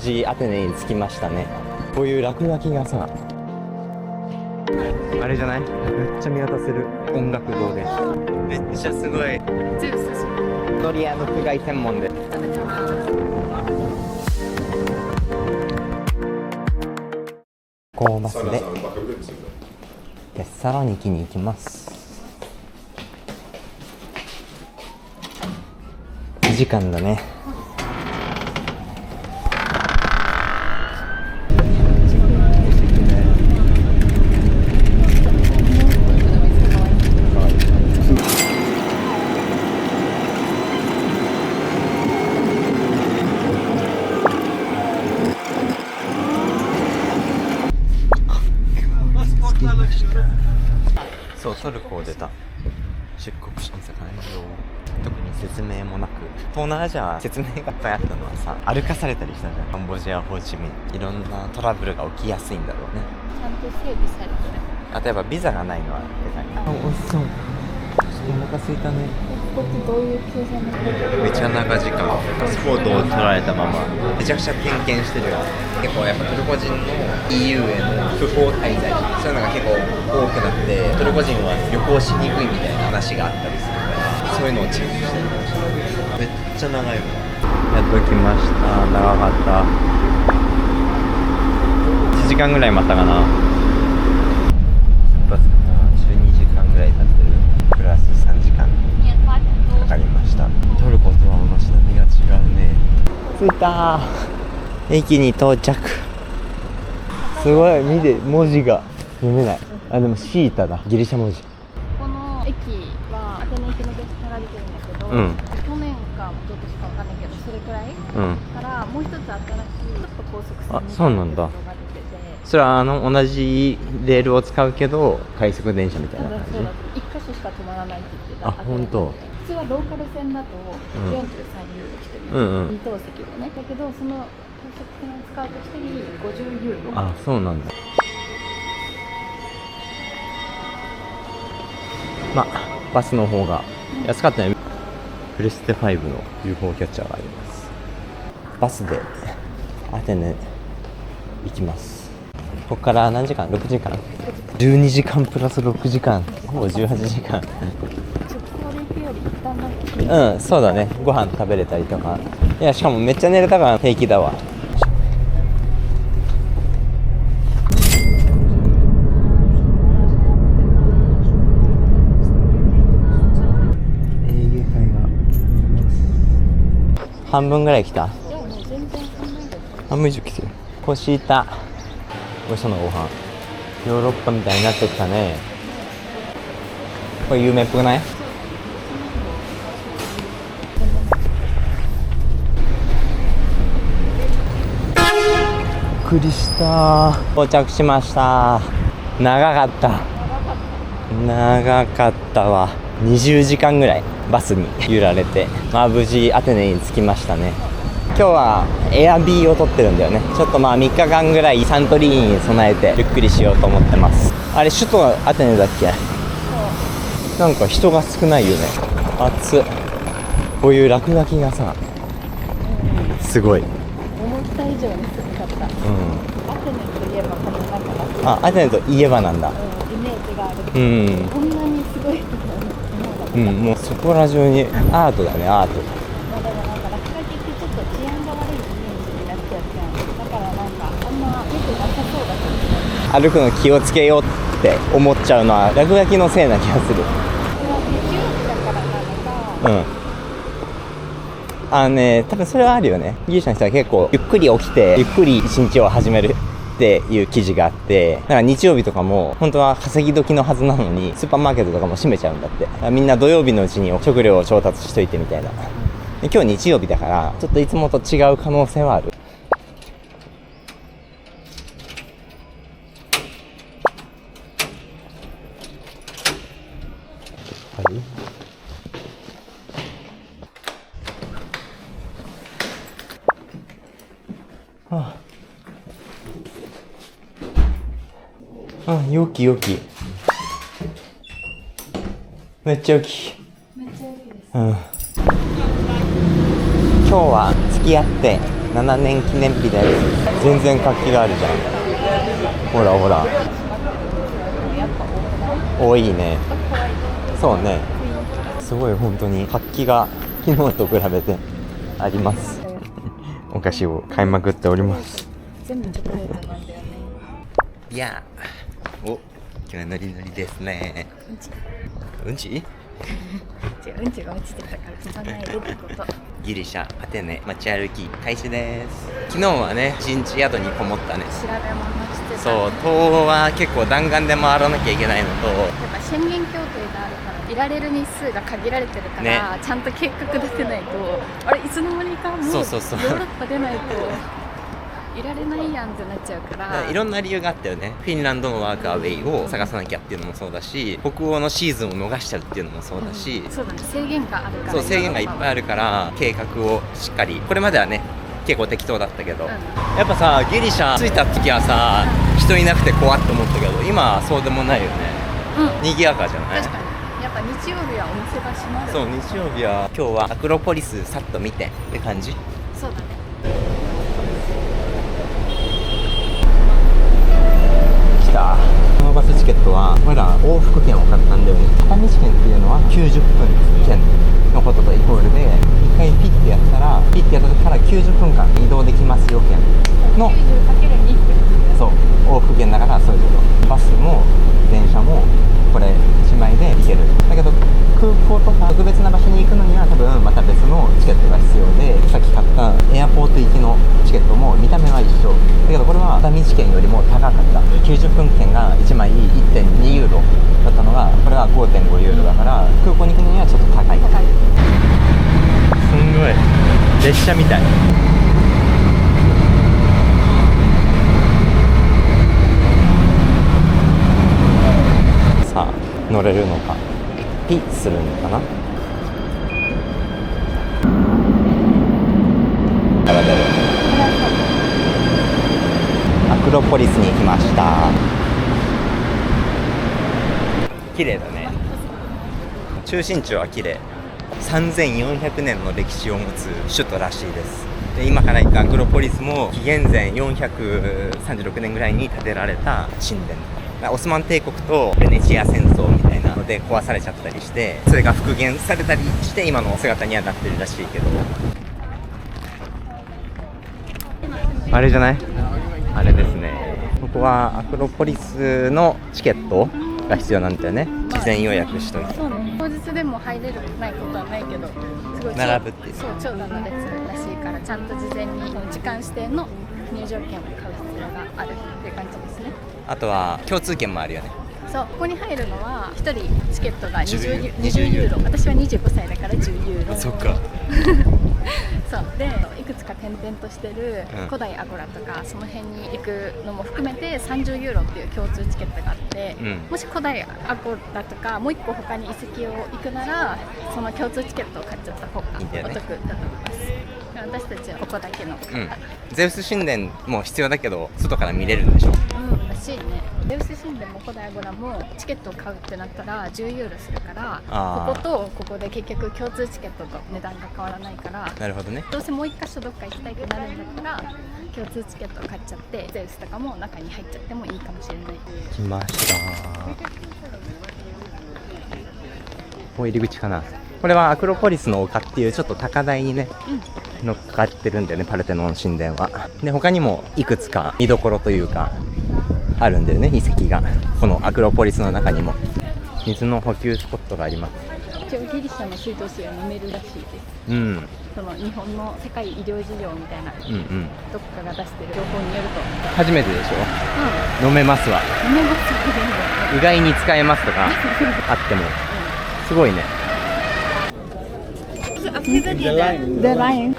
事アテネに着きましたね。こういう落書きがさ、あれじゃない？めっちゃ見渡せる音楽堂で、めっちゃすごい。ドリアの区外専門で。こうバスでテッサロニキに行きます。2時間だね。そう、トルコを出た。出国審査完了。特に説明もなく、東南アジアは説明がいっぱいあったのはさ、歩かされたりしたじゃん。カンボジア、ホーチミン、いろんなトラブルが起きやすいんだろうね。ちゃんと整備されてる。例えばビザがないのはでかい。あ、美味しそう。お腹空いたね。ここってどういう計算なの？めちゃ長時間パスポートを取られたままめちゃくちゃ点検してるよ。結構やっぱトルコ人の EU への不法滞在、そういうのが結構多くなって、トルコ人は旅行しにくいみたいな話があったりするから、そういうのをチェックしてる。めっちゃ長いわ。やっと来ました。長かった。1時間ぐらい待ったかな。出発から12時間ぐらい経ってる。プラス3時間かかりました。トルコとは街並みが違うね。着いたー。駅に到着。すごい、見て、文字が読めない。あ、でもシータだ。ギリシャ文字。この駅はアテネ行きの別に並べてるんだけど、うん、去年かもちょっとしかわかんないけど、それくらい、うん、からもう一つ新しいちょっと高速船あ、そうなんだ。が出てて、それは同じレールを使うけど快速電車みたいな感じ。そうだ、1箇所しか止まらないって言ってた。あ、本当。普通はローカル線だと43ユーロしてる、2等席をね。だけどその高速船を使うと1人50ユーロ。あ、そうなんだ。まあバスの方が安かったね。プレステ5の UFO キャッチャーがあります。バスでアテネ行きます。ここから何時間？ 6 時間12時間プラス6時間、ほぼ18時間。うん、そうだね。ご飯食べれたりとか。いや、しかもめっちゃ寝れたから平気だわ。半分ぐらい来た。半分以上来てる。コシータ、美味しそうなご飯。ヨーロッパみたいになってきたね。これ有名っぽくない？びっくりした。到着しました。長かったわ。20時間ぐらいバスに揺られて、まあ無事アテネに着きましたね。今日はエアビーを取ってるんだよね。ちょっとまあ3日間ぐらいサントリーニに備えてゆっくりしようと思ってます。あれ首都はアテネだっけ？なんか人が少ないよね。暑っ。こういう落書きがさ、すごい。思った以上にすごかった。アテネといえばこの中だ。あ、アテネといえばなんだ。イメージがある。こんなにすごい。もうそこら中にアートだね、アート。まあ、だからなんか落書きってちょっと治安が悪いイメージになっちゃうじゃん。だからなんかあんま良くなさそうだけど、歩くの気をつけようって思っちゃうのは落書きのせいな気がする。これは日曜日だからなのか。多分それはあるよね。ギリシャの人は結構ゆっくり起きてゆっくり一日を始めるっていう記事があって、だから日曜日とかも本当は稼ぎ時のはずなのにスーパーマーケットとかも閉めちゃうんだって。みんな土曜日のうちに食料を調達しといてみたいな。で今日日曜日だからちょっといつもと違う可能性はある。はい、あ、良き。めっちゃ良き。めっちゃいいです。今日は付き合って7年記念日です。全然活気があるじゃん。ほらほら、多いね。そうね、すごい本当に活気が昨日と比べてあります。お菓子を買いまくっております。全部チョコレートなんだよね。いやー、お、今日ノリノリですね。うんち？違う、うんちが落ちてたから飛ばないでってこと。ギリシャ、アテネ、街歩き開始です。昨日はね、一日宿にこもったね。調べ物してた。そう、東は結構弾丸で回らなきゃいけないのと、やっぱ宣言協定があるからいられる日数が限られてるから、ね、ちゃんと計画出せないと、あれいつの間にかもうヨそうそうそうーロッパ出ないといられないやんってなっちゃうから。いろんな理由があったよね。フィンランドのワークアウェイを探さなきゃっていうのもそうだし、北欧のシーズンを逃しちゃうっていうのもそうだし、そうだね、制限があるから。そう、制限がいっぱいあるから計画をしっかり、これまではね結構適当だったけど、やっぱさ、ギリシャ着いた時はさ、人いなくて怖って思ったけど、今はそうでもないよね。賑やかじゃない？確かに。やっぱ日曜日はお店が閉まる。そう、日曜日は今日はアクロポリスさっと見てって感じ。そうだね。来た。このバスチケットは俺ら往復券を買ったんだよね。片道券っていうのは90分券のこととイコールで、一回ピッてやったら、ピッてやった時から90分間移動できますよ券の 90×2 ってそう、往復券だからそういうこと。バスも電車もこれ1枚で行ける。だけど空港とか特別な場所に行くのには多分また別のチケットが必要で、さっき買ったエアポート行きのチケットも見た目は一緒だけど、これは片道券よりも高かった。90分券が1枚 1.2 ユーロだったのが、これは 5.5 ユーロだから、空港に行くのにはちょっと高い。すんごい列車みたい。さあ乗れるのか、ピッするのかな。から出る。アクロポリスに来ました。綺麗だね。中心地は綺麗。3400年の歴史を持つ首都らしいです。で、今から行くアクロポリスも紀元前436年ぐらいに建てられた神殿。オスマン帝国とベネチア戦争みたいなので壊されちゃったりして、それが復元されたりして今の姿にはなってるらしいけど、あれじゃない？あれですね。ここはアクロポリスのチケットが必要なんだよね。事前予約しといて。そうね。当日でも入れるないことはないけど、すごい並ぶっていう。そう、長蛇の列らしいから、ちゃんと事前に時間指定の入場券を買う必要があるっていう感じですね。あとは共通券もあるよね。そう、ここに入るのは1人チケットが20ユーロ。私は25歳だから10ユーロ。そっか。そうで、いくつか転々としてる古代アゴラとか、その辺に行くのも含めて30ユーロっていう共通チケットがあって、もし古代アゴラとかもう1個他に遺跡を行くなら、その共通チケットを買っちゃった方がお得だと思います。私たちはここだけの、ゼウス神殿も必要だけど外から見れるんでしょ。らしいね。ゼウス神殿も古代アゴラもチケットを買うってなったら10ユーロするから、こことここで結局共通チケットと値段が変わらないから、なるほどね。どうせもう一箇所どっか行きたいってなるんだったら共通チケットを買っちゃって、ゼウスとかも中に入っちゃってもいいかもしれない。来ました。もう入り口かな。これはアクロポリスの丘っていうちょっと高台にね、乗っかってるんだよね、パルテノン神殿は。で、他にもいくつか見どころというかあるんだよね、遺跡が。このアクロポリスの中にも水の補給スポットがあります。一応ギリシャの水道水は飲めるらしいです。その日本の世界医療事業みたいな、どっかが出してる情報によると初めてでしょ。飲めますわ。飲めます。意外に使えますとかあってもすごいね。The line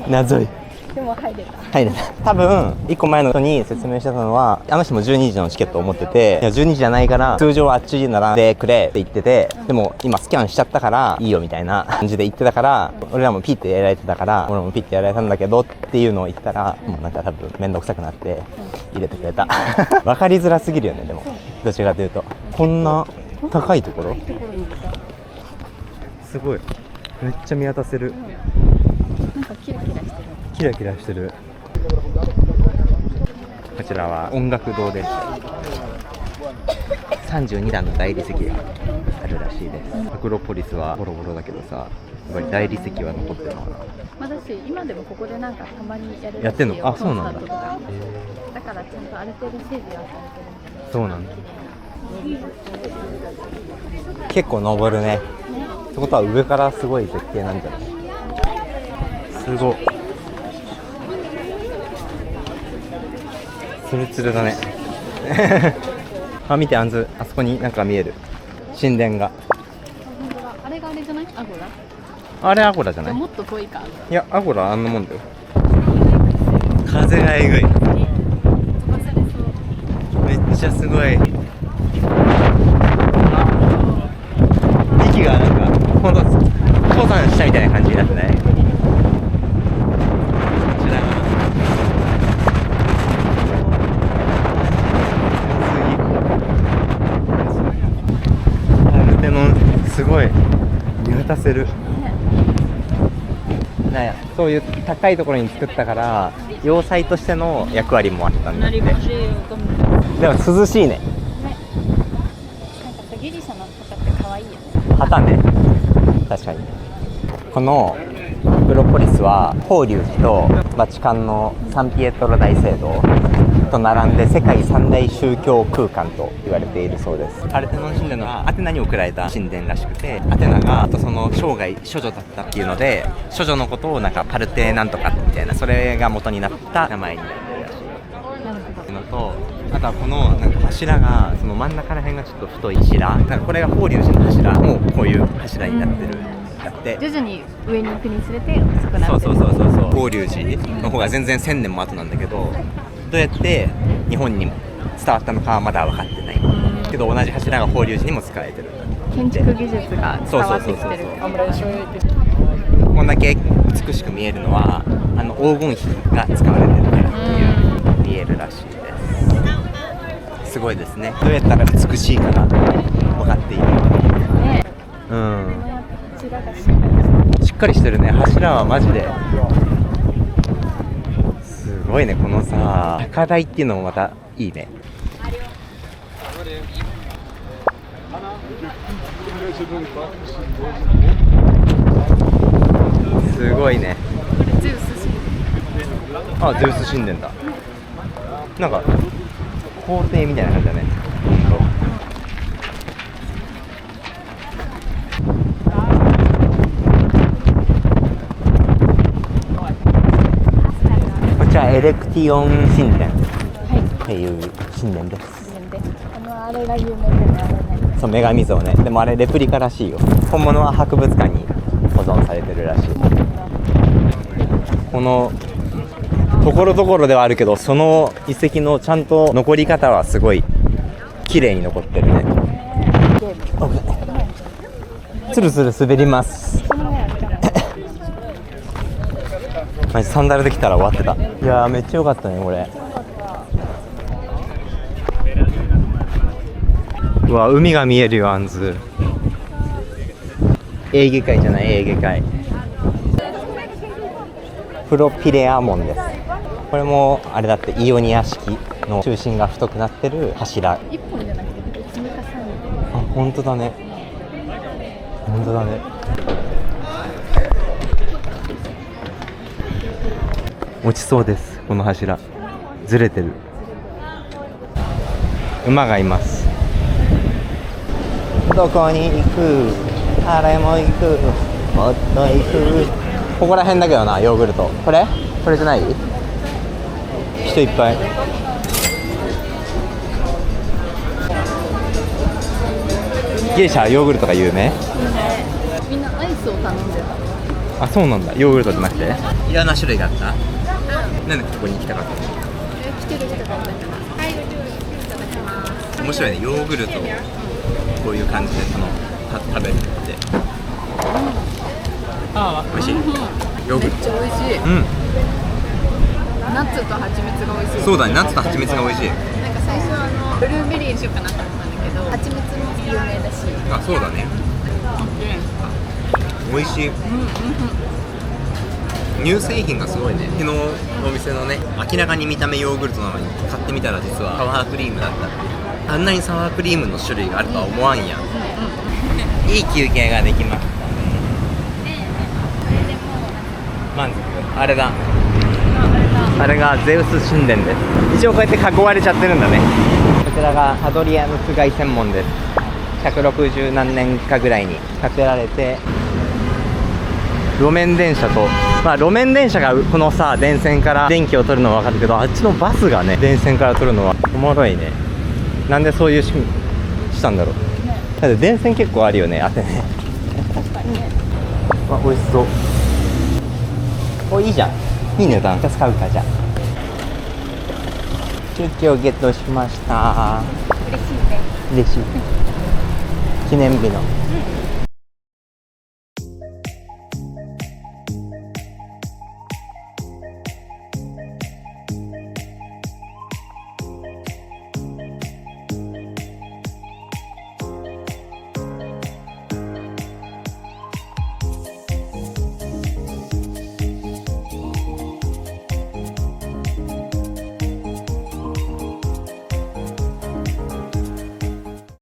謎い。でも入れた。入れた。多分1個前の人に説明してたのは、あの人も12時のチケットを持ってて、いや12時じゃないから通常はあっちに並んでくれって言ってて、でも今スキャンしちゃったからいいよみたいな感じで言ってたから、俺らもピッてやられてたから、俺もピッてやられたんだけどっていうのを言ったら、もうなんか多分面倒くさくなって入れてくれた。分かりづらすぎるよね。でもどちらかというとこんな高いところすごいめっちゃ見渡せる。なんかキラキラしてる。キラキラしてる。こちらは音楽堂です。32段の大理石があるらしいです。アクロポリスはボロボロだけどさ、やっぱり大理石は残ってるのかな。まあ、だし今でもここでなんかたまにやるらしいよ。やってんの？あ、そうなんだ。コンサートとかだからちゃんとある程度整備はされてるんだね。そうなんだ。結構登るね。ってことは上からすごい絶景なんじゃない？すごい。ツルツルだね。あ、見て、あんず、あそこになんか見える神殿が。あれがあれじゃない？アゴラ？あれアゴラじゃない？もっと遠いか。いや、アゴラあんなもんだよ。風がえぐい。飛ばされそう。めっちゃすごい。息がなんかほんと登山したみたいな感じになってない？こちらがパルテノン、すごい見渡せる。なんや、そういう高いところに作ったから要塞としての役割もあったんだって。でも涼しいね。なんかさ、ギリシャの旗って可愛いよね。旗ね。確かに。このアクロポリスは法隆寺とバチカンのサンピエトロ大聖堂と並んで世界三大宗教空間と言われているそうです。パルテノン神殿はアテナに贈られた神殿らしくて、アテナがその生涯処女だったっていうので、処女のことをなんかパルテなんとかみたいな、それが元になった名前になってるらしいのと、あとはこのなんか柱がその真ん中ら辺がちょっと太い柱、だからこれが法隆寺の柱もこういう柱になってる。だって徐々に上に行くにつれて遅くなってる。そう法隆寺の方が全然1000年も後なんだけど、どうやって日本に伝わったのかはまだ分かってないけど、同じ柱が法隆寺にも使われてる。建築技術が伝わってきてる。こんだけ美しく見えるのは黄金比が使われてるからっていう見えるらしいです。すごいですね。どうやったら美しいかが分かっている。ね、うん、しっかりしてるね。柱はマジですごいね。このさ、高台っていうのもまたいいね。すごいね。これゼウス神殿。あ、ゼウス神殿だ。なんか皇帝みたいな感じだね。こちらエレクティオン神殿っていう神殿です。あれが有名でね、あれね。そう、女神像ね。でもあれレプリカらしいよ。本物は博物館に保存されてるらしい。このところどころではあるけど、その遺跡のちゃんと残り方はすごい綺麗に残ってるね。つるつる滑ります。マジサンダルできたら終わってた。いやー、めっちゃ良かったねこれ。うわ、海が見えるよ。あんずエーゲ海じゃない、エーゲ海。プロピレア門です。これもあれだって、イオニア式の中心が太くなってる柱。一本じゃなくて積み重ねて。あ、本当だね。本当だね。落ちそうです。この柱ずれてる。馬がいます。どこに行く、あれも行く、もっと行く。ここら辺だけどな、ヨーグルト。これじゃない？人いっぱい。ギリシャはヨーグルトが有名？みんなアイスを頼んでた。あ、そうなんだ。ヨーグルトじゃなくていろんな種類があった。なんでここに行きたかったの？来てる人がいたから。はい、いただきます。面白いね。ヨーグルトをこういう感じで食べるって。美味しい？ヨーグルトめっちゃ美味しい。うん。ナッツと蜂蜜が美味しい。そうだね。ナッツと蜂蜜が美味しい。なんか最初ブルーベリーにしようかなと思ったんだけど、蜂蜜も有名だし。あ、そうだね。美味しい。乳製品がすごいね。昨日お店のね、明らかに見た目ヨーグルトなのに買ってみたら実はサワークリームだったっていう。あんなにサワークリームの種類があるとは思わんやん。いい休憩ができましたね。満足。あれだ、あれがゼウス神殿です。一応こうやって囲われちゃってるんだね。こちらがハドリアヌス街専門です。160何年かぐらいに建てられて、路面電車と、路面電車がこのさ電線から電気を取るのは分かるけど、あっちのバスがね電線から取るのはおもろいね。なんでそういう仕組みしたんだろう。だって電線結構あるよね、アテネ。確かにね。美味しそう。お、いいじゃん。いい値段。使うか、じゃあ。ケーキをゲットしました。嬉しいね。嬉しい。記念日の。